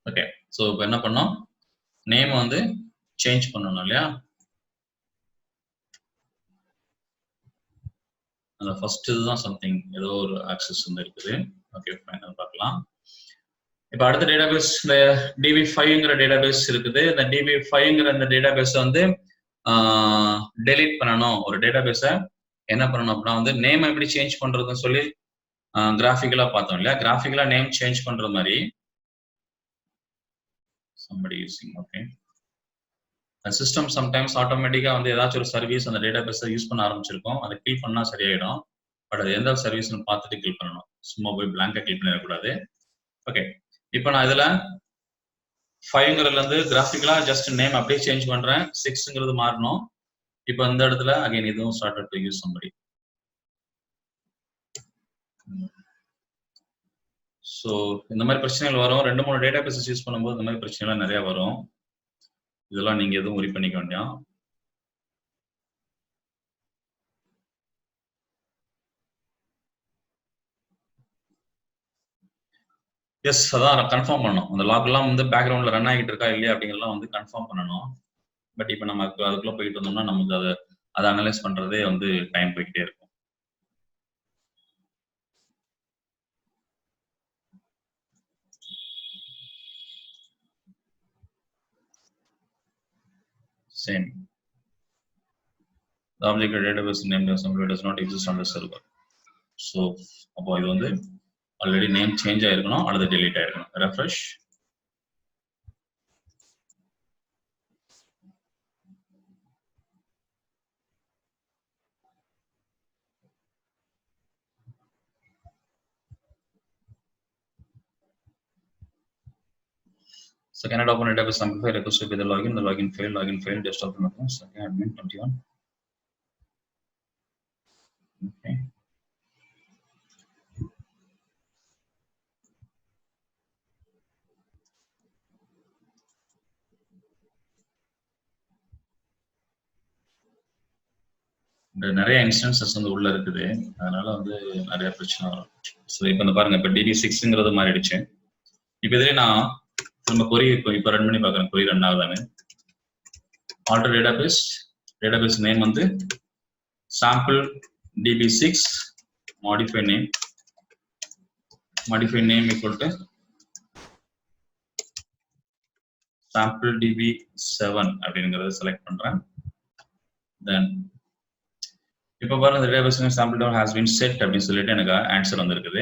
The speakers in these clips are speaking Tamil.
ஓகே. ஸோ இப்போ என்ன பண்ணோம், நேம் வந்து சேஞ்ச் பண்ணணும் இல்லையா? அந்த ஃபர்ஸ்ட் இதுதான் சம்திங் ஏதோ ஒரு ஆக்சஸ் வந்து இருக்குது. ஓகே ஃபைன், பார்க்கலாம். இப்போ அடுத்த டேட்டாபேஸ் இந்த DB5ங்கிற டேட்டாபேஸ் இருக்குது. இந்த DB5ங்கிற இந்த டேட்டாபேஸ் வந்து டெலீட் பண்ணணும். ஒரு டேட்டாபேஸை என்ன பண்ணணும் அப்படின்னா வந்து நேம் எப்படி சேஞ்ச் பண்றதுன்னு சொல்லி கிராஃபிக்கலா பார்த்தோம் இல்லையா? கிராஃபிக்கலா நேம் சேஞ்ச் பண்ற மாதிரி somebody using okay the system sometimes automatically வந்து ஏதாச்சும் ஒரு சர்வீஸ் அந்த டேட்டாபேஸை யூஸ் பண்ண ஆரம்பிச்சிருக்கோம். அதை கிளிக் பண்ணா சரியாயிடும். பட் அது எந்த சர்வீஸ்னு பார்த்துட்டு கிளிக் பண்ணணும். சும்மா போய் பிளாங்கா கிளிக் பண்ணிடக்கூடாது. ஓகே, இப்போ நான் இதுல 5ங்கிறதுல இருந்து கிராஃபிக்கலா ஜஸ்ட் நேம் அப்படியே சேஞ்ச் பண்றேன். 6ங்கிறது மாறணும். இப்போ இந்த இடத்துல அகைன் இதுவும் started to use somebody. So இந்த மாதிரி பிரச்சனைகள் வரும். 2-3 டேட்டாபேஸஸ் யூஸ் பண்ணும்போது இந்த மாதிரி பிரச்சனைலாம் நிறைய வரும். இதெல்லாம் நீங்க எதுவும் worry பண்ணிக்க வேண்டாம். எஸ், அதான் கன்ஃபார்ம் பண்ணணும். அந்த லாக் எல்லாம் வந்து பேக்ரவுண்ட்ல ரன் ஆகிட்டு இருக்கா இல்லையா அப்படிங்கறதெல்லாம் வந்து கன்ஃபார்ம் பண்ணணும். பட் இப்போ நம்ம அதுக்குள்ள போயிட்டு வந்தோம்னா நமக்கு அதை அனலைஸ் பண்றதே வந்து டைம் போய்கிட்டே இருக்கும். Same. The object database name does not exist on the server. So அப்போ இது வந்து ஆல்ரெடி நேம் சேஞ்ச் ஆயிருக்கணும் அல்லது டெலீட் ஆயிருக்கணும். Refresh. So cannot open a database amplify request to be the login failed, desktop nothing. Second admin 21. Okay. நிறைய இன்ஸ்டன்சஸ் வந்து உள்ள இருக்குது, அதனால வந்து நிறைய பிரச்சனை வரும். ஸோ இப்போ இந்த பாருங்க, இப்போ DB6ங்கிறது மாறிடுச்சு. இப்போ இதுலேயே நான் நம்ம கொரி இப்போ ரன் பண்ணி பார்க்குறேன். கொரி ரன் ஆகுதானு. ஆல்டர் டேட்டாபேஸ் நேம் வந்து sample DB6 modify name equal to sample DB7 அப்படிங்கறத செலக்ட் பண்றேன். தென் இப்போ பாருங்க, இந்த database name sample down has been set அப்படின்னு சொல்லிட்டு எனக்கு ஆன்சர் வந்திருக்குது.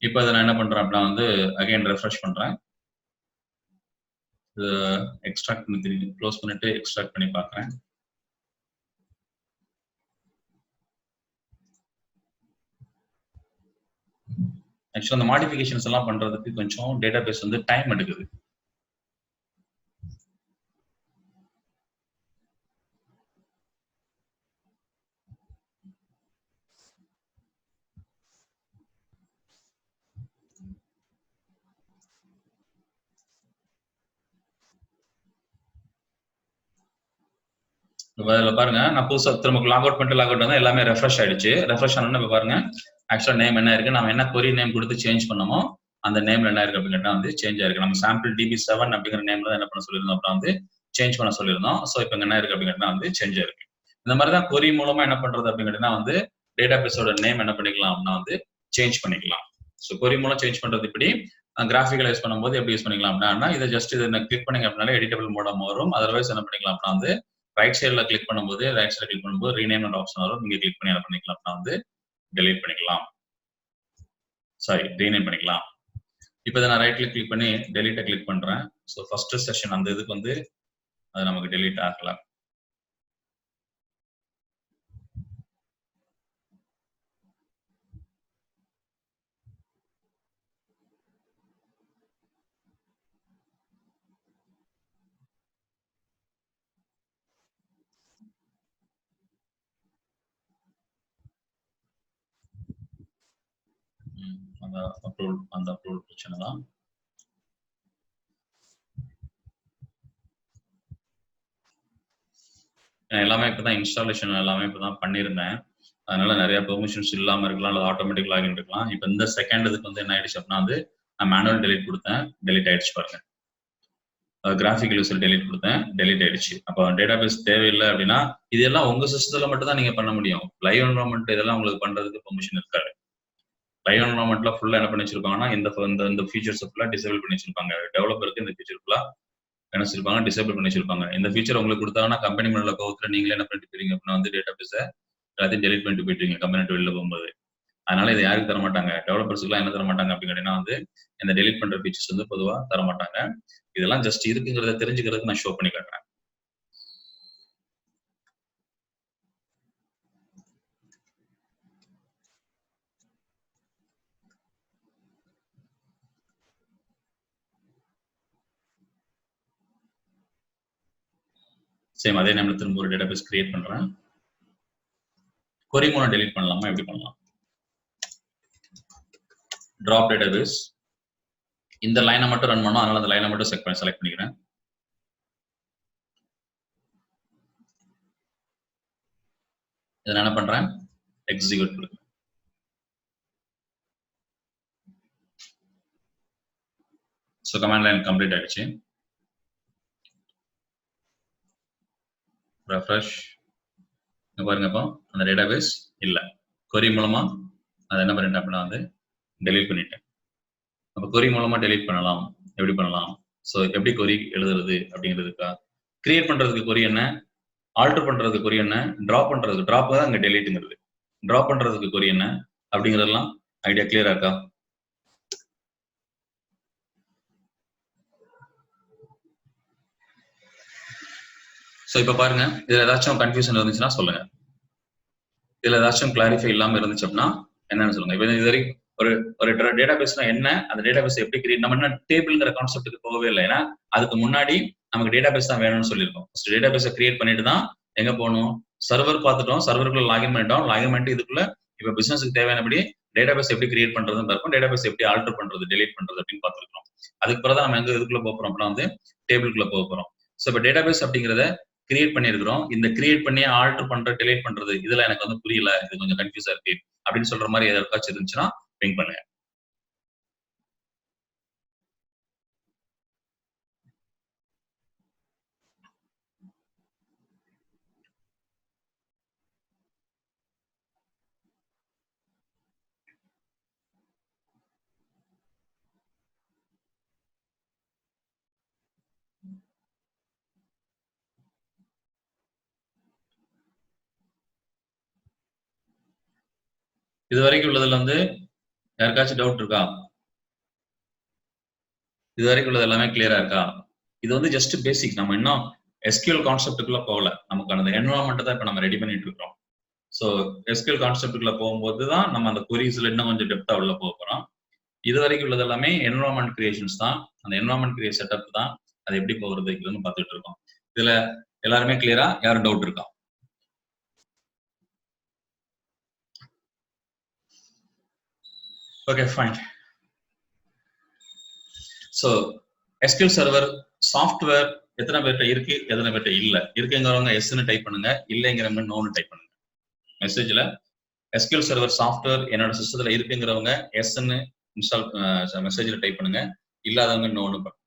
இப்போ அதை நான் என்ன பண்றேன் அப்படின்னா வந்து அகைன் ரெஃப்ரெஷ் பண்றேன். எக்ஸ்ட்ராக்ட் பண்ணி திரும்பி க்ளோஸ் பண்ணிட்டு எக்ஸ்ட்ராக்ட் பண்ணி பார்க்குறேன். ஆக்சுவலாக அந்த மாடிஃபிகேஷன்ஸ் எல்லாம் பண்றதுக்கு கொஞ்சம் டேட்டாபேஸ் வந்து டைம் எடுக்குது. இதில் பாருங்க, நான் புதுசாக திரும்ப லாக் அவுட் பண்ணிட்டு லாக் அவுட் வந்து எல்லாமே ரெஃப்ரெஷ் ஆயிடுச்சு. ரெஃப்ரெஷ் ஆனோன்னு இப்போ பாருங்க, ஆக்சுவலாக நேம் என்ன இருக்கு, நம்ம என்ன கொரி நேம் கொடுத்து சேஞ்ச் பண்ணமோ அந்த நேம்ல என்ன இருக்கு அப்படின்னு வந்து சேஞ்ச் ஆயிருக்கு. நம்ம சாம்பிள் DB7 அப்படிங்கிற நேம்ல தான் என்ன பண்ண சொல்லியிருந்தோம் அப்படின்னா வந்து சேஞ்ச் பண்ண சொல்லியிருந்தோம். ஸோ இப்போ என்ன இருக்கு அப்படின்னா வந்து சேஞ்ச் ஆயிருக்கு. இந்த மாதிரி தான் கொரி மூலமா என்ன பண்றது அப்படின்னா வந்து டேட்டாபேஸோட நேம் என்ன பண்ணிக்கலாம் அப்படின்னா வந்து சேஞ்ச் பண்ணிக்கலாம். ஸோ கொரி மூலம் சேஞ்ச் பண்றது இப்படி, கிராஃபிக்கலைஸ் பண்ணும்போது எப்படி யூஸ் பண்ணிக்கலாம் அப்படின்னா இதை ஜஸ்ட் இதை கிளிக் பண்ணீங்க அப்படின்னாலே எடிட்டபிள் மோடம் வரும். அதர்வைஸ் என்ன பண்ணிக்கலாம் அப்படின்னா வந்து ரைட் சைட்ல கிளிக் பண்ணும்போது ரீநேம் ஆப்ஷன் வரும். நீங்க கிளிக் பண்ணி என்ன பண்ணிக்கலாம் அப்படின்னா வந்து டெலீட் பண்ணிக்கலாம், சாரி ரீநேம் பண்ணிக்கலாம். இப்போ இதை நான் ரைட் கிளிக் பண்ணி டெலீட்டை கிளிக் பண்றேன். ஸோ ஃபர்ஸ்ட் செஷன் அந்த இதுக்கு வந்து அது நமக்கு டெலீட் ஆகல. அந்த அப்லோட் பிரச்சனை தான். எல்லாமே இப்பதான் இன்ஸ்டாலேஷன் எல்லாமே இப்பதான் பண்ணியிருந்தேன். அதனால நிறைய பெர்மிஷன்ஸ் இல்லாம இருக்கலாம், அல்லது ஆட்டோமேட்டிக் லாகின் இருக்கலாம். இப்போ இந்த செகண்ட் இதுக்கு வந்து என்ன ஆயிடுச்சு அப்படின்னா வந்து நான் மேனுவல் டெலிட் கொடுத்தேன், டெலிட் ஆயிடுச்சு பாருங்க. கிராஃபிக்கல் யூசர் டெலிட் கொடுத்தேன், டெலிட் ஆயிடுச்சு. அப்போ டேட்டாபேஸ் தேவையில்லை அப்படின்னா இதெல்லாம் உங்க சிஸ்டத்துல மட்டும் தான் நீங்க பண்ண முடியும். லைவ் என்வரான்மெண்ட் இதெல்லாம் உங்களுக்கு பண்றதுக்கு பெர்மிஷன் இருக்காது. லைவ் என்வரான்மெண்ட்ல ஃபுல்லா என்ன பண்ணி வச்சிருப்பாங்கன்னா இந்த ஃபீச்சர்ஸ் ஃபுல்லா டிசேபிள் பண்ணி வச்சிருப்பாங்க. டெவலப்பருக்கு இந்த ஃபீச்சர் ஃபுல்லா என்ன வச்சிருப்பாங்க, டிசேபிள் பண்ணி வச்சிருப்பாங்க. இந்த ஃபீச்சர் உங்களுக்கு கொடுத்தாங்கன்னா கம்பெனி மேல கோவத்துல நீங்களே என்ன பண்ணிட்டு போறீங்க அப்படின்னா வந்து டேட்டாபேஸ எல்லாத்தையும் டெலிட் பண்ணிட்டு போயிட்டீங்க கம்பெனி விட்டு வெளில போகும்போது. அதனால இதை யாருக்கு தர மாட்டாங்க, டெவலப்பர்ஸ்க்குலாம் என்ன தர மாட்டாங்க அப்படின்னு கேட்டீங்கன்னா வந்து இந்த டெலிட் பண்ற ஃபீச்சர்ஸ் வந்து பொதுவா தர மாட்டாங்க. இதெல்லாம் ஜஸ்ட் இருக்குங்கிறத தெரிஞ்சுக்கிறதுக்கு நான் ஷோ பண்ணி காட்டுறேன். சேம் அதே நேம்ல திரும்ப ஒரு டேட்டாபேஸ் கிரியேட் பண்றேன். கொரி மூலம் டெலிட் பண்ணலாமா, எப்படி பண்ணலாம்? டிராப் டேட்டாபேஸ் இந்த லைனை மட்டும் ரன் பண்ணோம், அதனால அந்த லைனை மட்டும் செலக்ட் பண்ணிக்கிறேன். இதை என்ன பண்றேன், எக்ஸிக்யூட் கொடுக்குறேன். ஸோ கமாண்ட் லைன் கம்ப்ளீட் ஆயிடுச்சு. ரெஃப்ரெஷ் பாருங்க, இப்போ அந்த டேட்டாபேஸ் இல்லை. கொரி மூலமா அதை என்ன பண்ணிட்டேன் அப்படின்னா வந்து டெலிட் பண்ணிட்டேன். அப்போ கொரி மூலமா டெலிட் பண்ணலாம், எப்படி பண்ணலாம்? ஸோ எப்படி கொரி எழுதுறது அப்படிங்கிறதுக்கா கிரியேட் பண்றதுக்கு கொரி என்ன, ஆல்டர் பண்றதுக்கு கொரி என்ன, டிராப் பண்றதுக்கு டிராப் தான் அங்கே டெலிட்டுங்கிறது, டிராப் பண்றதுக்கு கொரி என்ன அப்படிங்கிறதெல்லாம் ஐடியா கிளியரா இருக்கா? ஸோ இப்போ பாருங்க, இதுல ஏதாச்சும் கன்ஃபியூஷன் இருந்துச்சுன்னா சொல்லுங்க. இதுல ஏதாச்சும் கிளாரிஃபை இல்லாம இருந்துச்சு அப்படின்னா என்னன்னு சொல்லுங்க. இப்போ இது வரைக்கும் ஒரு டேட்டாபேஸ்னா என்ன, அந்த டேட்டாபேஸ் எப்படி கிரியேட், நம்ம என்ன டேபிள்ங்கிற கான்செப்ட்டுக்கு போகவே இல்லை. ஏன்னா அதுக்கு முன்னாடி நமக்கு டேட்டாபேஸ் தான் வேணும்னு சொல்லியிருக்கோம். ஃபர்ஸ்ட் டேட்டாபேஸை கிரியேட் பண்ணிட்டு தான் எங்க போகணும், சர்வர் பார்த்துட்டோம், சர்வருக்குள்ள லாகின் பண்ணிட்டோம், லாகின் பண்ணிட்டு இதுக்குள்ள இப்போ பிசினஸ்க்கு தேவையானபடி டேட்டாபேஸ் எப்படி கிரியேட் பண்றதுன்னு பார்ப்போம், டேட்டாபேஸ் எப்படி ஆல்டர் பண்றது, டெலிட் பண்றது அப்படின்னு பார்த்துருக்கோம். அதுக்கு பிறகு நம்ம எங்க இதுக்குள்ள போகிறோம் அப்படின்னா வந்து டேபிள்குள்ள போக போறோம். ஸோ இப்போ டேட்டாபேஸ் அப்படிங்கிறத கிரியேட் பண்ணிருக்கிறோம். இந்த கிரியேட் பண்ணி ஆல்டர் பண்ற, டெலிட் பண்றது இதுல எனக்கு வந்து புரியல, இது கொஞ்சம் கன்ஃபியூஸா இருக்கு அப்படின்னு சொல்ற மாதிரி ஏதாச்சும் இருந்துச்சுன்னா பிங் பண்ணுங்க. இது வரைக்கும் உள்ளதுல வந்து யாருக்காச்சும் டவுட் இருக்கா? இது வரைக்கும் உள்ளது எல்லாமே கிளியரா இருக்கா? இது வந்து ஜஸ்ட் பேசிக், நம்ம இன்னும் SQL கான்செப்டுக்குள்ள போகல, நமக்கு அந்த என்வரான்மெண்ட் தான் இப்போ நம்ம ரெடி பண்ணிட்டு இருக்கோம். ஸோ SQL கான்செப்டுக்குள்ள போகும்போது தான் நம்ம அந்த கொரிஸ்ல இன்னும் கொஞ்சம் டெப்தா உள்ள போக போறோம். இது வரைக்கும் உள்ளது எல்லாமே என்வரான்மெண்ட் கிரியேஷன்ஸ் தான். அந்த என்வரான்மெண்ட் கிரியேட் செட்டப் தான் அது எப்படி போகிறது இதுன்னு பார்த்துட்டு இருக்கோம். இதுல எல்லாருமே கிளியரா? யாரும் டவுட் இருக்கா? Okay fine. So SQL server software எத்தனை பேர்கிட்ட இருக்கு, எத்தனை பேர்கிட்ட இல்லை? இருக்குங்கிறவங்க எஸ்ன்னு டைப் பண்ணுங்க, இல்லைங்கிறவங்க நோன்னு டைப் பண்ணுங்க. மெசேஜ்ல SQL சர்வர் சாஃப்ட்வேர் என்னோட சிஸ்டத்துல இருக்குங்கிறவங்க எஸ்ன்னு இன்ஸ்டால் மெசேஜ்ல டைப் பண்ணுங்க, இல்லாதவங்க நோன்னு பண்ணுங்க.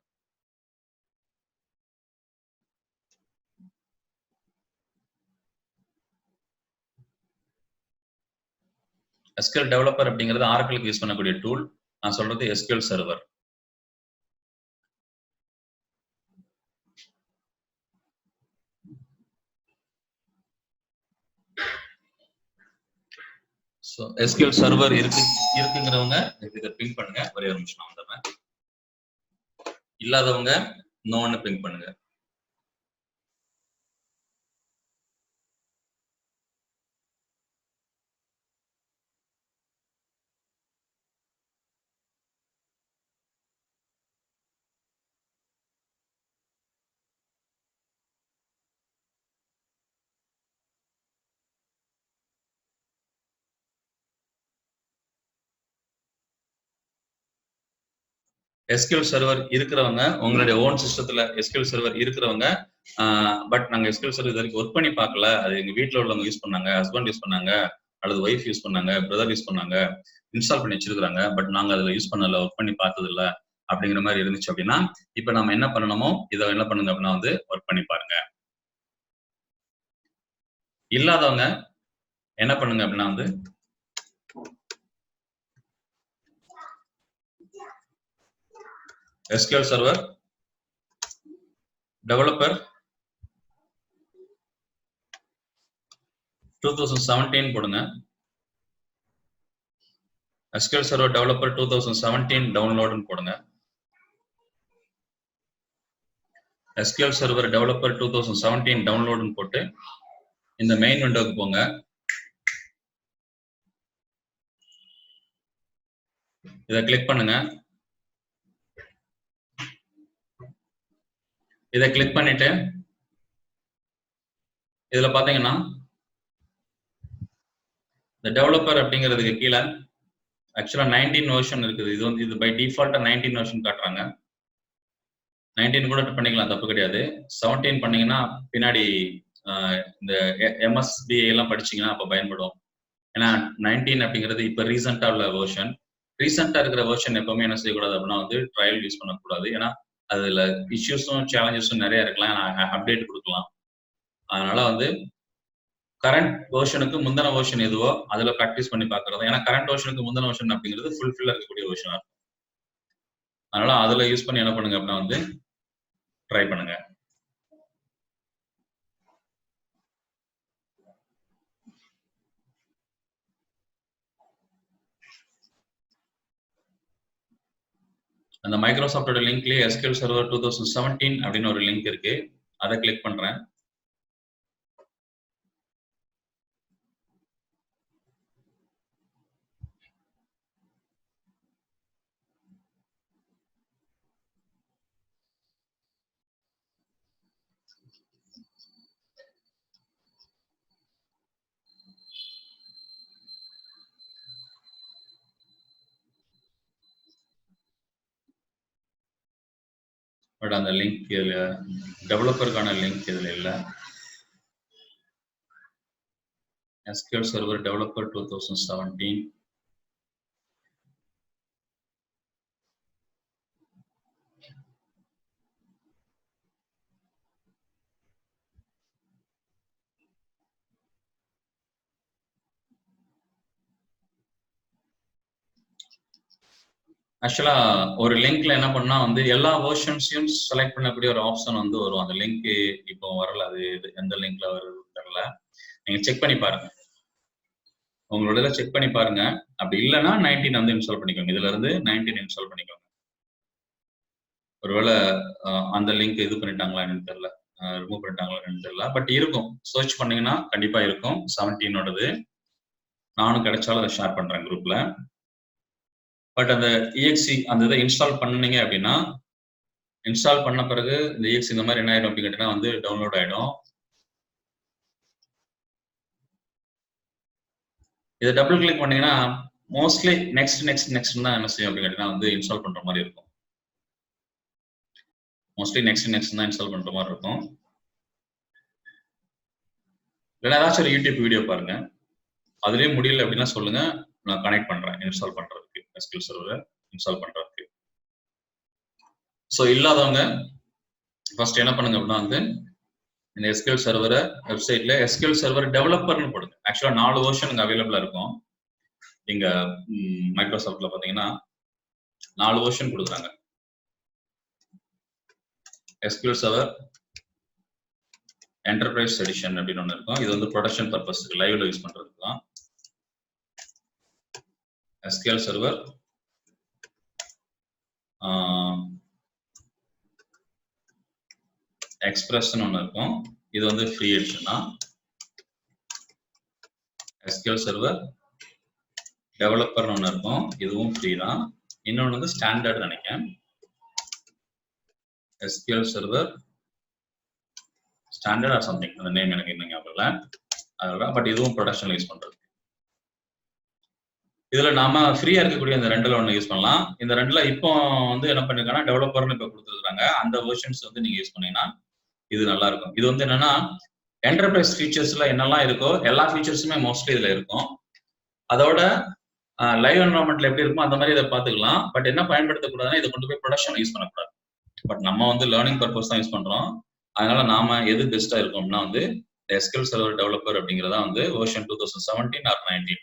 SQL டெவலப்பர் அப்படிங்கிறது ஆரக்கிளுக்கு யூஸ் பண்ணக்கூடிய டூல். நான் சொல்றது SQL server. So SQL server இருக்குங்கிறவங்க இதை பிங் பண்ணுங்க. ஒரே ஒரு நிமிஷம் நான் வந்துடுறேன். இல்லாதவங்க நோன்னு பிங் பண்ணுங்க. SQL சர்வர் இருக்கிறவங்க உங்களுடைய ஓன் சிஸ்டத்துல SQL சர்வர் இருக்கிறவங்க, பட் நாங்க SQL சர்வர் இது வரைக்கும் ஒர்க் பண்ணி பார்க்கல, அது எங்க வீட்டில் உள்ளவங்க யூஸ் பண்ணாங்க, ஹஸ்பண்ட் யூஸ் பண்ணாங்க, அல்லது ஒய்ஃப் யூஸ் பண்ணாங்க, பிரதர் யூஸ் பண்ணாங்க, இன்ஸ்டால் பண்ணி வச்சிருக்காங்க, பட் நாங்க அதில் யூஸ் பண்ணல, ஒர்க் பண்ணி பார்த்தது இல்லை அப்படிங்கிற மாதிரி இருந்துச்சு அப்படின்னா இப்ப நம்ம என்ன பண்ணணுமோ இதை என்ன பண்ணுங்க அப்படின்னா வந்து ஒர்க் பண்ணி பாருங்க. இல்லாதவங்க என்ன பண்ணுங்க அப்படின்னா வந்து SQL Server Developer 2017 போடுங்க. SQL Server Developer 2017 டவுன்லோட்னு போடுங்க. SQL Server Developer 2017 டவுன்லோட்னு போட்டு இந்த மெயின் விண்டோக்கு போங்க. இதை கிளிக் பண்ணுங்க. இதை கிளிக் பண்ணிட்டு இதுல பாத்தீங்கன்னா இந்த டெவலப்பர் அப்படிங்கிறதுக்கு கீழே ஆக்சுவலா 19 வெர்ஷன் இருக்குது. இது வந்து இது பை டிஃபால்ட்டா 19 வெர்ஷன் காட்டுறாங்க. 19 கூட பண்ணிக்கலாம், தப்பு கிடையாது. 17 பண்ணீங்கன்னா பின்னாடி இந்த MSBA எல்லாம் படிச்சீங்கன்னா அப்ப பயன்படும். ஏன்னா 19 அப்படிங்கிறது இப்ப ரீசெண்டா உள்ள வெர்ஷன். ரீசெண்டா இருக்கிற வெர்ஷன் எப்பவுமே என்ன செய்யக்கூடாது அப்படின்னா வந்து ட்ரையல் யூஸ் பண்ணக்கூடாது. ஏன்னா அதுல இஷ்யூஸும் சேலஞ்சஸும் நிறைய இருக்கலாம், அப்டேட் கொடுக்கலாம். அதனால வந்து கரண்ட் வெர்ஷனுக்கு முந்தின வெர்ஷன் எதுவோ அதுல ப்ராக்டிஸ் பண்ணி பாக்குறது. ஏன்னா கரண்ட் வெர்ஷனுக்கு முந்தின வெர்ஷன் அப்படிங்கிறது ஃபுல்ஃபில்லா இருக்கக்கூடிய வெர்ஷனா இருக்கும். அதனால அதுல யூஸ் பண்ணி என்ன பண்ணுங்க அப்படின்னா வந்து ட்ரை பண்ணுங்க. அந்த மைக்ரோசாஃப்டோட லிங்க்லயே SQL Server 2017 அப்படின்னு ஒரு லிங்க் இருக்கு. அதை கிளிக் பண்றேன். பட் அந்த லிங்க் இதுல டெவலப்பருக்கான லிங்க் இதுல இல்ல. SQL Server Developer 2017 ஆக்சுவலா ஒரு லிங்க்ல என்ன பண்ணா வந்து எல்லா வெர்ஷன்ஸையும் செலக்ட் பண்ணக்கூடிய ஒரு ஆப்ஷன் வந்து வரும். அந்த லிங்க் இப்போ வரல, அது எந்த லிங்க்ல வருது தெரியல. நீங்க செக் பண்ணி பாருங்க, உங்களோட செக் பண்ணி பாருங்க. அப்படி இல்லைன்னா 19 வந்து இன்ஸ்டால் பண்ணிக்கோங்க. இதுல இருந்து 19 இன்ஸ்டால் பண்ணிக்கோங்க. ஒருவேளை அந்த லிங்க் இது பண்ணிட்டாங்களா என்னன்னு தெரியல, ரிமூவ் பண்ணிட்டாங்களா என்னன்னு தெரியல. பட் இருக்கும், சர்ச் பண்ணீங்கன்னா கண்டிப்பா இருக்கும் 17ஓடது. நானும் கிடைச்சாலும் அதை ஷேர் பண்றேன் குரூப்ல. பட் அந்த EXE அந்த இதை இன்ஸ்டால் பண்ணீங்க அப்படின்னா, இன்ஸ்டால் பண்ண பிறகு இந்த EXE இந்த மாதிரி என்ன ஆயிடும் அப்படின்னு கேட்டீங்கன்னா வந்து டவுன்லோட் ஆயிடும். இதை டபுள் கிளிக் பண்ணீங்கன்னா மோஸ்ட்லி நெக்ஸ்ட் நெக்ஸ்ட் நெக்ஸ்ட் தான் என்ன செய்யும் அப்படின்னு கேட்டீங்கன்னா வந்து இன்ஸ்டால் பண்ற மாதிரி இருக்கும். மோஸ்ட்லி நெக்ஸ்ட் நெக்ஸ்ட் தான் இன்ஸ்டால் பண்ற மாதிரி இருக்கும். இல்லைன்னா ஏதாச்சும் ஒரு யூடியூப் வீடியோ பாருங்க, அதுலயே முடியல அப்படின்னா சொல்லுங்க, நான் கனெக்ட் பண்றேன் இன்ஸ்டால் பண்றதுக்கு, SQL Server இன்ஸ்டால் பண்றதுக்கு. ஸோ இல்லாதவங்க ஃபர்ஸ்ட் என்ன பண்ணுங்க அப்படின்னா வந்து இந்த SQL Server வெப்சைட்ல SQL Server டெவலப்பர்னு போடுங்க. ஆக்சுவலா 4 வெர்ஷன் இங்க அவைலபிளா இருக்கும். இங்க மைக்ரோசாஃப்ட்ல பாத்தீங்கன்னா 4 வெர்ஷன் கொடுக்குறாங்க. SQL Server என்டர்பிரைஸ் எடிஷன் அப்படின்னு ஒன்று இருக்கும். இது வந்து ப்ரொடக்ஷன் பர்பஸ்க்கு லைவ்ல யூஸ் பண்றதுக்கு தான். SQL Server எக்ஸ்பிரஸ்ன்னு ஒன்று இருக்கும். இது வந்து ஃப்ரீ எடிஷன் தான். SQL Server டெவலப்பர்னு ஒன்று இருக்கும், இதுவும் ஃப்ரீ தான். இன்னொன்று வந்து ஸ்டாண்டர்ட் நினைக்கிறேன். SQL Server standard or something, அந்த நேம் எனக்கு இன்னும் ஞாபகம் இல்லை. அதெல்லாம் பட் இதுவும் ப்ரொடக்ஷன்ல யூஸ் பண்றது. இதுல நாம ஃப்ரீயா இருக்கக்கூடிய இந்த ரெண்டுல ஒன்று யூஸ் பண்ணலாம். இந்த ரெண்டுல இப்போ வந்து என்ன பண்ணிருக்காங்கன்னா டெவலப்பர்னு இப்போ கொடுத்துருக்காங்க. அந்த வெர்ஷன்ஸ் வந்து நீங்க யூஸ் பண்ணீங்கன்னா இது நல்லா இருக்கும். இது வந்து என்னன்னா என்டர்பிரைஸ் ஃபீச்சர்ஸ்ல என்னெல்லாம் இருக்கோ எல்லா ஃபீச்சர்ஸுமே மோஸ்ட்லி இதுல இருக்கும். அதோட லைவ் என்வரான்மெண்ட்ல எப்படி இருக்குமோ அந்த மாதிரி இதை பார்த்துக்கலாம். பட் என்ன பயன்படுத்தக்கூடாதுன்னா இதை கொண்டு போய் ப்ரொடக்ஷன் யூஸ் பண்ணக்கூடாது. பட் நம்ம வந்து லேர்னிங் பர்பஸ் தான் யூஸ் பண்றோம். அதனால நாம எது பெஸ்டா இருக்கோம்னா வந்து SQL சர்வர் டெவலப்பர் அப்படிங்கிறதா வந்து வெர்ஷன் 2017 ஆர் 19.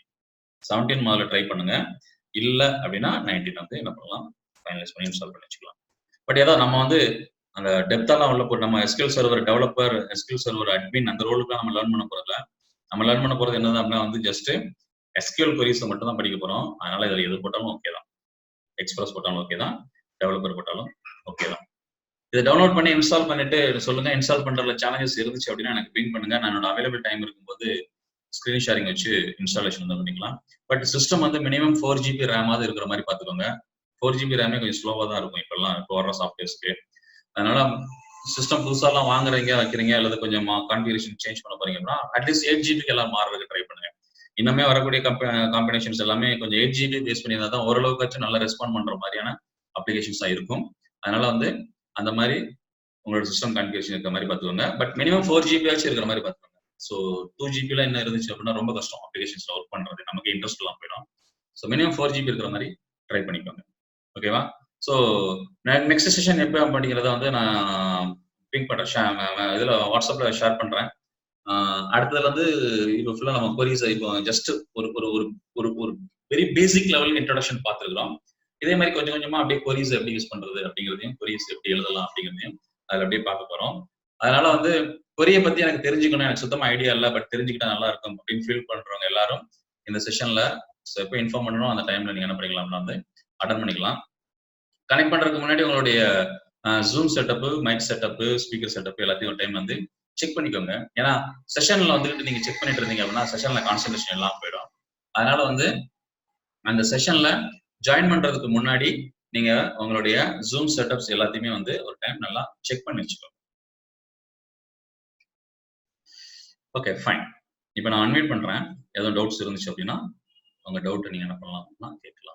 17 முதல்ல ட்ரை பண்ணுங்க. இல்ல அப்படின்னா 19 வந்து என்ன பண்ணலாம், ஃபைனலைஸ் பண்ணி இன்ஸ்டால் பண்ணி வச்சுக்கலாம். பட் ஏதோ நம்ம வந்து அந்த டெப்த்தாலாம் உள்ள போட்டு நம்ம SQL server developer, SQL server admin அந்த ரோலுக்குலாம் நம்ம லேர்ன் பண்ண போறதில்ல. நம்ம லேர்ன் பண்ண போறது என்னது அப்படின்னா வந்து ஜஸ்ட் SQL queries மட்டும் தான் படிக்க போறோம். அதனால இதுல எது போட்டாலும் ஓகே தான். எக்ஸ்பிரஸ் போட்டாலும் ஓகே தான், டெவலப்பர் போட்டாலும் ஓகே தான். இதை டவுன்லோட் பண்ணி இன்ஸ்டால் பண்ணிட்டு சொல்லுங்க. இன்ஸ்டால் பண்றதுல சேலஞ்சஸ் இருந்துச்சு அப்படின்னா எனக்கு பிங் பண்ணுங்க. நான் என்னோட அவைலபிள் டைம் இருக்கும்போது ஸ்கிரீன் ஷேரிங் வச்சு இன்ஸ்டாலேஷன் வந்து பண்ணிக்கலாம். பட் சிஸ்டம் வந்து மினிமம் 4 GB ரேமாவது இருக்கிற மாதிரி பார்த்துக்கோங்க. 4 GB ரேமே கொஞ்சம் ஸ்லோவா தான் இருக்கும் இப்பெல்லாம் இப்போ வர சாஃப்ட்வேர்ஸ்க்கு. அதனால சிஸ்டம் புதுசாலாம் வாங்குறீங்க வைக்கிறீங்க அல்லது கொஞ்சம் கான்ஃபிகரேஷன் சேஞ்ச் பண்ண போறீங்க அப்படின்னா அட்லீஸ்ட் 8 GB எல்லாம் மாறுறதுக்கு ட்ரை பண்ணுங்க. இன்னுமே வரக்கூடிய காம்பினேஷன்ஸ் எல்லாமே கொஞ்சம் 8 GB பேஸ் பண்ணி தான் ஓரளவுக்காச்சும் நல்லா ரெஸ்பாண்ட் பண்ற மாதிரியான அப்ளிகேஷன்ஸ் தான் இருக்கும். அதனால வந்து அந்த மாதிரி உங்களோட சிஸ்டம் கான்ஃபிகரேஷன் இருக்கிற மாதிரி பார்த்துக்கோங்க. பட் மினிமம் 4 GB ஆச்சும் இருக்கிற மாதிரி பார்த்துக்கோங்க. ஸோ 2 GB என்ன இருந்துச்சு அப்படின்னா ரொம்ப கஷ்டம் அப்ளிகேஷன்ஸ்ல ஒர்க் பண்றது, நமக்கு இன்ட்ரெஸ்ட் எல்லாம் போயிடும். ஸோ மினிமம் 4 GB இருக்கிற மாதிரி ட்ரை பண்ணிக்கோங்க. ஓகேவா? ஸோ நெக்ஸ்ட் செஷன் எப்போ அப்படிங்கிறத வந்து நான் பிங்க் பண்றேன், இதுல வாட்ஸ்அப்ல ஷேர் பண்றேன். அடுத்தது வந்து இப்போ ஃபுல்லா நம்ம கொரிஸ் இப்போ ஜஸ்ட் ஒரு ஒரு ஒரு ஒரு வெரி பேசிக் லெவல் இன்ட்ரோடக்ஷன் பார்த்துருக்கோம். இதே மாதிரி கொஞ்சம் கொஞ்சமா அப்படியே கொரிஸ் எப்படி யூஸ் பண்றது அப்படிங்கிறதையும், கொரிஸ் எப்படி எழுதலாம் அப்படிங்கிறதையும் அதுல அப்படியே பார்க்க போறோம். அதனால வந்து கொரியை பத்தி எனக்கு தெரிஞ்சுக்கணும், எனக்கு சுத்தமா ஐடியா இல்லை, பட் தெரிஞ்சுக்கிட்டா நல்லா இருக்கும் அப்படின்னு ஃபீல் பண்றவங்க எல்லாரும் இந்த செஷன்ல எப்போ இன்ஃபார்ம் பண்ணணும் அந்த டைம்ல நீங்க என்ன பண்ணிக்கலாம்னா வந்து அட்டன் பண்ணிக்கலாம். கனெக்ட் பண்றதுக்கு முன்னாடி உங்களுடைய zoom setup, mic setup, speaker setup எல்லாத்தையும் ஒரு டைம் வந்து செக் பண்ணிக்கோங்க. ஏன்னா செஷன்ல வந்துட்டு நீங்க செக் பண்ணிட்டு இருந்தீங்க அப்படின்னா செஷன்ல கான்சன்ட்ரேஷன் எல்லாம் போயிடும். அதனால வந்து அந்த செஷன்ல ஜாயின் பண்றதுக்கு முன்னாடி நீங்க உங்களுடைய ஜூம் செட்டப்ஸ் எல்லாத்தையுமே வந்து ஒரு டைம் நல்லா செக் பண்ணி வச்சுக்கோங்க. Okay fine. இப்போ நான் அன்மியூட் பண்றேன். ஏதோ டவுட்ஸ் இருந்துச்சு அப்படின்னா உங்க டவுட் நீங்க என்ன பண்ணலாம்னா கேட்கலாம்.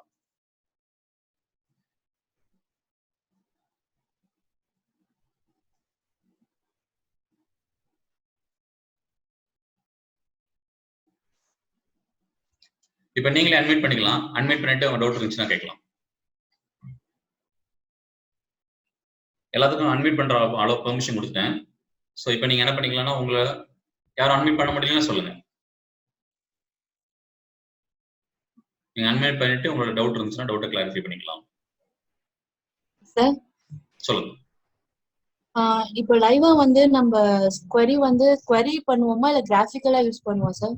இப்போ நீங்களே அன்மியூட் பண்ணிக்கலாம். அன்மியூட் பண்ணிட்டு உங்க டவுட் இருந்துச்சுன்னா கேட்கலாம். எல்லாத்துக்கும் அன்மியூட் பண்ற அளவு பெர்மிஷன் கொடுத்தேன். ஸோ இப்போ நீங்க என்ன பண்ணிக்கலாம்னா உங்களை யாரும் அன்மியூட் பண்ண முடியலன்னா சொல்லுங்க. நீங்க அன்மியூட் பண்ணிட்டு உங்களோட டவுட் இருந்துச்சுன்னா டவுட்டை கிளாரிஃபை பண்ணிக்கலாம். சார் சொல்லுங்க. இப்போ லைவா வந்து நம்ம query வந்து query பண்ணுவோமா இல்ல கிராஃபிக்கலா யூஸ் பண்ணுவோம் சார்?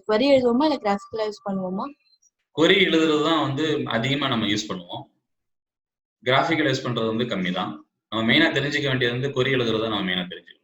query எழுதுவோமா இல்ல கிராஃபிக்கலா யூஸ் பண்ணுவோமா? query எழுதுறது தான் வந்து அதிகமா நம்ம யூஸ் பண்ணுவோம். கிராஃபிக்கல் யூஸ் பண்றது வந்து கம்மி தான். நம்ம மெயினா தெரிஞ்சுக்க வேண்டியது வந்து query எழுதுறது தான் நம்ம மெயினா தெரிஞ்சுக்கணும்.